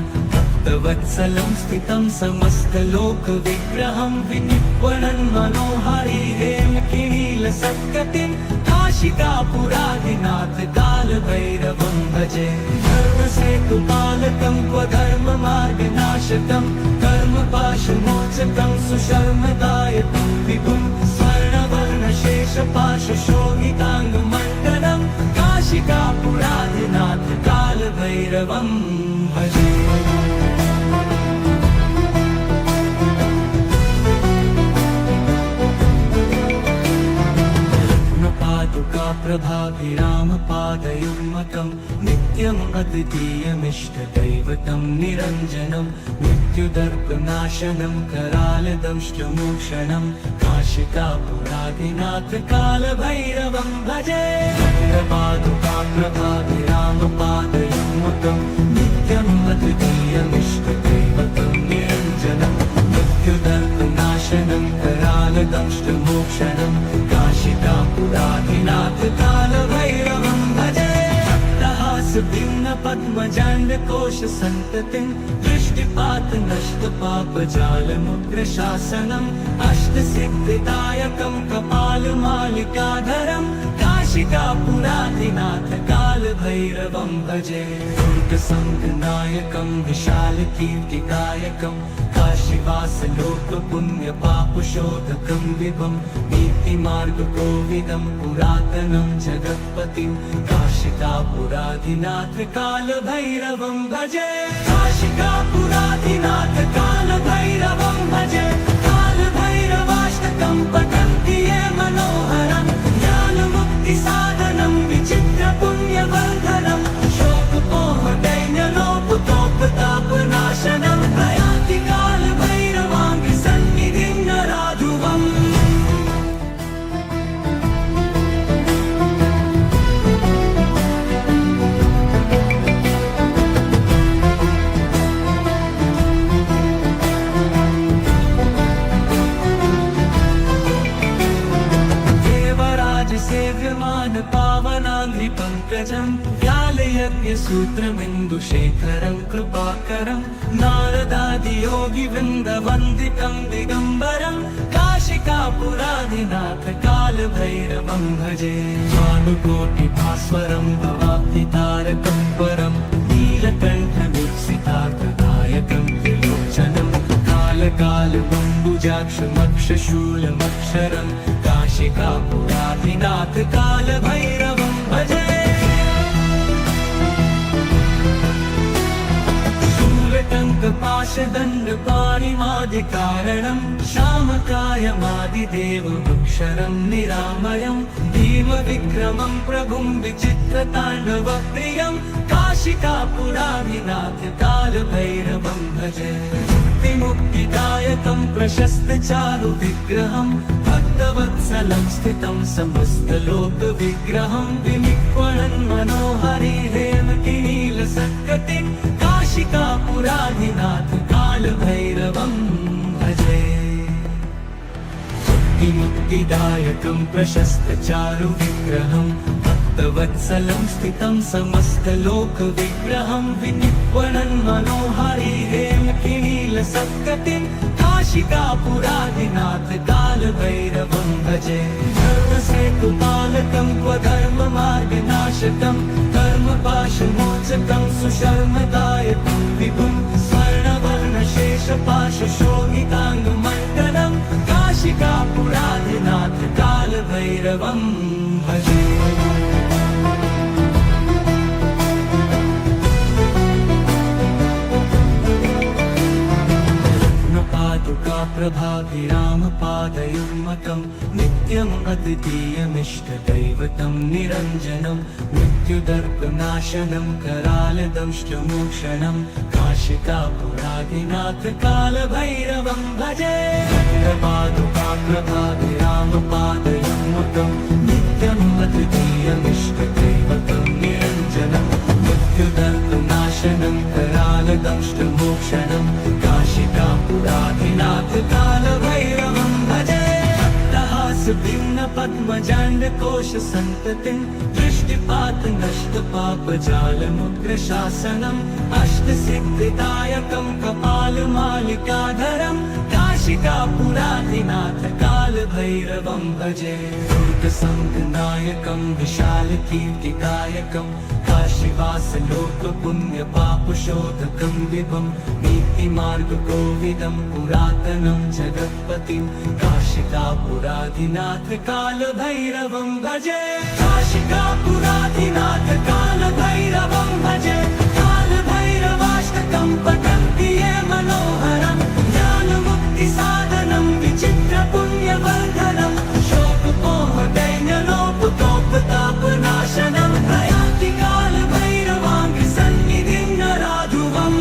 भक्तवत्सलं स्थितं समस्तलोकविग्रहं विनिर्वणन् मनोहारी हेमकिनीलसत्कटिं काशिकापुराधिनाथ कालभैरवं भजे। धर्मसेतुपालकं क्वधर्ममार्गनाशकं कर्मपाशमोचकं सुशर्मदायकं विभुं स्वर्णवर्णशेषपाशशोभिताङ्गमण्डलं काशिकापुराधिनाथ कालभैरवं भजे। प्रभाभिरामपादयुग्मकं नित्यम् अद्वितीयमिष्टदैवतं निरञ्जनं मृत्युदर्पनाशनं करालदंष्टमोक्षणं काशिकापुराधिनाथ कालभैरवं भजे। प्रभाभिरामपादयुग्मकं नित्यम् अद्वितीयमिष्टदैवतं निरञ्जनं मृत्युदर्पनाशनं करालदंष्टमोक्षणं काशिकापुराधिनाथ कालभैरवं भजे। भिन्न पद्मजाण्डकोश सन्ततिं दृष्टिपात नष्ट पापजालमुग्रशासनम् अष्टसिद्धिदायकं कपालमालिकाधरं काशिकापुराधिनाथ कालभैरवं भजे। दुर्गसङ्गनायकं विशालकीर्तिदायकं काशीवासलोकपुण्यपापशोधकं विभं नीतिमार्गकोविदं पुरातनं जगत्पतिं काशिकापुराधिनाथ कालभैरवं भजे। काशिकापुराधिनाथ कालभैरवं भजे। कालभैरवाष्टकं पठन्ति ये मनोहरं ज्ञानमुक्तिसाधनं विचित्रपुण्यवर्धनं शोकपोहदैन्यलोपतोपतापनाशनं प्रयाति कालभैरवाङ्घ्रिसन्निधिं नराधुवम्। सेव्यमान पावनाङ्घ्रिपङ्कजं व्यालयज्ञसूत्रमिन्दुशेखरं कृपाकरं नारदादियोगिवृन्दवन्दितं दिगम्बरं काशिकापुराधिनाथ कालभैरवं भजे। भानुकोटिभास्वरं भवाब्धितारकं परं नीलकण्ठवीक्षितार्थदायकं त्रिलोचनं कालकालबम्बुजाक्षमक्षशूलमक्षरं काशिकापुराधिनाथ कालभैरवं भजे। शूलटङ्कपाशदण्डपाणिमादिकारणं श्यामकायमादिदेवमक्षरं निरामयं भीमविक्रमं प्रभुं विचित्रताण्डवप्रियं काशिकापुराधिनाथ कालभैरवं भजे। मुक्तिदायकं प्रशस्तचारुविग्रहं भक्तवत्सलं स्थितं समस्तलोकविग्रहं विनिर्वणन् मनोहारी हेमकिनीलसत्कटिं काशिकापुराधिनाथ कालभैरवं भजे। मुक्तिदायकं प्रशस्तचारुविग्रहं भक्तवत्सलं स्थितं समस्तलोकविग्रहं विनिर्वणन् मनोहारी हेमकिनीलसत्कटिं काशिकापुराधिनाथ कालभैरवं भजे। धर्मसेतुपालकं क्वधर्ममार्गनाशकं कर्मपाशमोचकं सुशर्मदायकं विभुं स्वर्णवर्णशेषपाशशोभिताङ्गमण्डलं काशिकापुराधिनाथ कालभैरवं भजे। प्रभाभिरामपादयुग्मकं नित्यम् अद्वितीयमिष्टदैवतं निरञ्जनं मृत्युदर्पनाशनं करालदंष्टमोक्षणं काशिकापुराधिनाथ कालभैरवं भजे। प्रभाभिरामपादयुग्मकं नित्यम् अद्वितीयमिष्टदैवतं निरञ्जनं मृत्युदर्पनाशनं करालदंष्टमोक्षणं काशिकापुराधिनाथ कालभैरवं भजे। भिन्न पद्मजाण्डकोश सन्ततिं दृष्टिपात नष्ट पापजालमुग्रशासनम् अष्टसिद्धिदायकं कपालमालिकाधरं काशिकापुराधिनाथ कालभैरवं भजे दुर्गसङ्घनायकं विशालकीर्तिदायकं काशीवासलोकपुण्यपापशोधकं विभं नीतिमार्गकोविदं पुरातनं जगत्पतिं काशिकापुराधिनाथ कालभैरवं भजे काशिकापुराधिनाथ कालभैरवं भजे कालभैरवाष्टकं पठन्ति ये मनोहरं ज्ञानमुक्तिसाधनं विचित्रपुण्यवर्धनं शोकमोहदैन्यलोपतोपतापनाशनं प्रयान्ति कालभैरवाङ्घ्रिसन्निधिं नराधुवम्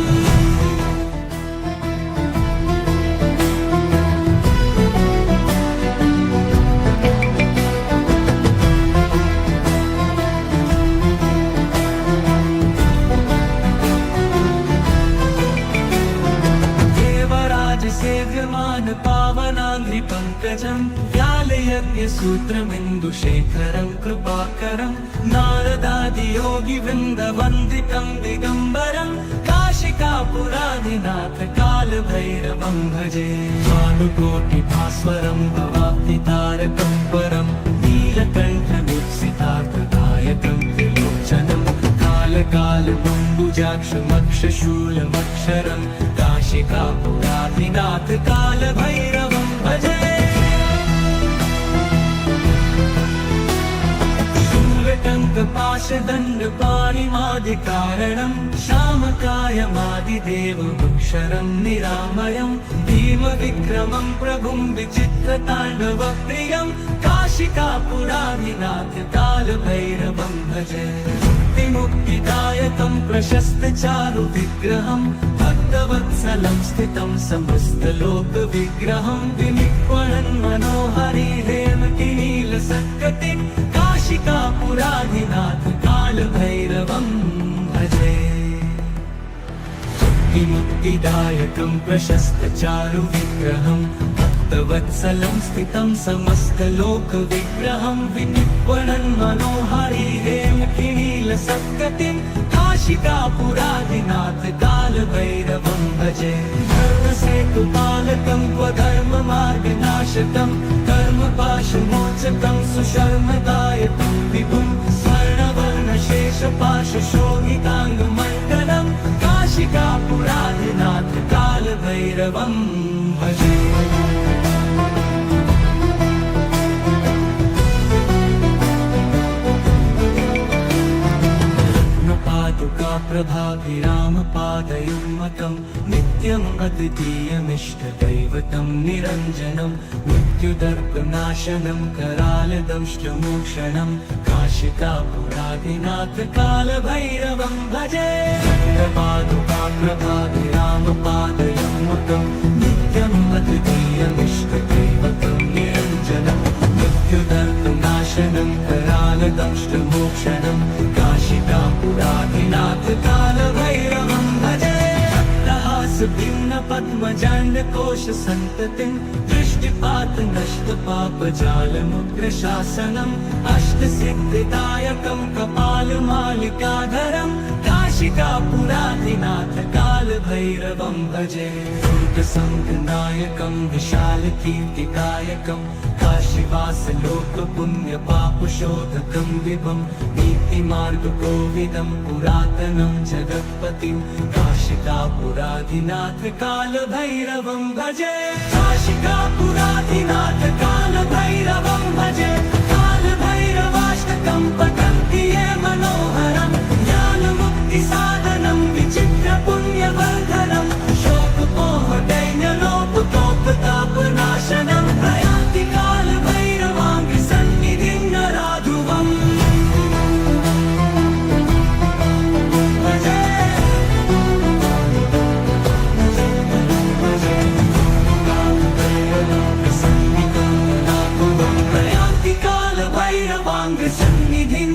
सेव्यमान पावनाङ्घ्रिपङ्कजं व्यालयज्ञसूत्रमिन्दुशेखरं कृपाकरं नारदादियोगिवृन्दवन्दितं दिगम्बरं काशिकापुराधिनाथ कालभैरवं भजे भानुकोटिभास्वरं भवाब्धितारकं परं नीलकण्ठमीप्सितार्थदायकं त्रिलोचनं कालकालबम्बुजाक्षमक्षशूलमक्षरं काशिकापुराधिनाथ कालभैरवं भजे शूलटङ्कपाशदण्डपाणिमादिकारणं श्यामकायमादिदेवमक्षरं निरामयं भीमविक्रमं प्रभुं विचित्रताण्डवप्रियं काशिकापुराधिनाथ कालभैरवं भजे मुक्तिदायकं प्रशस्तचारुविग्रहं भक्तवत्सलं स्थितं समस्तलोकविग्रहं विनिक्वणन् मनोहरि हेमकिनीलसत्कटिं काशिकापुराधिनाथ कालभैरवं भजे मुक्तिदायकं प्रशस्तचारुविग्रहं भक्तवत्सलं स्थितं समस्तलोकविग्रहं विनिक्वणन् मनोहरि हेमकिनीलसत्कटिं काशिकापुराधिनाथ कालभैरवं भजे धर्मसेतुपालकं स्वधर्ममार्गनाशकं कर्मपाशमोचकं सुशर्मदायकं विभुं स्वर्णवर्णशेषपाशशोभिताङ्गमण्डलं काशिकापुराधिनाथ कालभैरवं भजे प्रभाभिरामपादयुग्मकं नित्यम् अद्वितीयमिष्टदैवतं निरञ्जनं मृत्युदर्पनाशनं करालदंष्टमोक्षणं काशिकापुराधिनाथ कालभैरवं भजे प्रभाभिरामपादयुग्मकं नित्यम् अद्वितीयमिष्टदैवतं निरञ्जनं मृत्युदर्पनाशनं करालदंष्टमोक्षणं काशिकापुराधिनाथ कालभैरवं भजे भिन्न पद्मजाण्डकोश सन्ततिं दृष्टिपात नष्ट पापजालमुग्रशासनम् अष्टसिद्धिदायकं कपालमालिकाधरं काशिकापुराधिनाथ कालभैरवं भजे दुर्गसङ्घनायकं विशालकीर्तिदायकं काशीवासलोकपुण्यपापशोधकं विभं नीतिमार्गकोविदं पुरातनं जगत्पतिं काशिकापुराधिनाथ कालभैरवं भजे काशिकापुराधिनाथ कालभैरवं भजे कालभैरवाष्टकं पठन्ति ये मनोहरं ज्ञानमुक्तिसाधनं विचित्रपुण्यवर्धनं शोकमोहदैन्यलोपतोपतापनाशनं प्रयान्ति कालभैरवाङ्घ्रिसन्निधिं नराधुवम् प्रयान्ति कालभैरवाङ्घ्रिसन्निधिं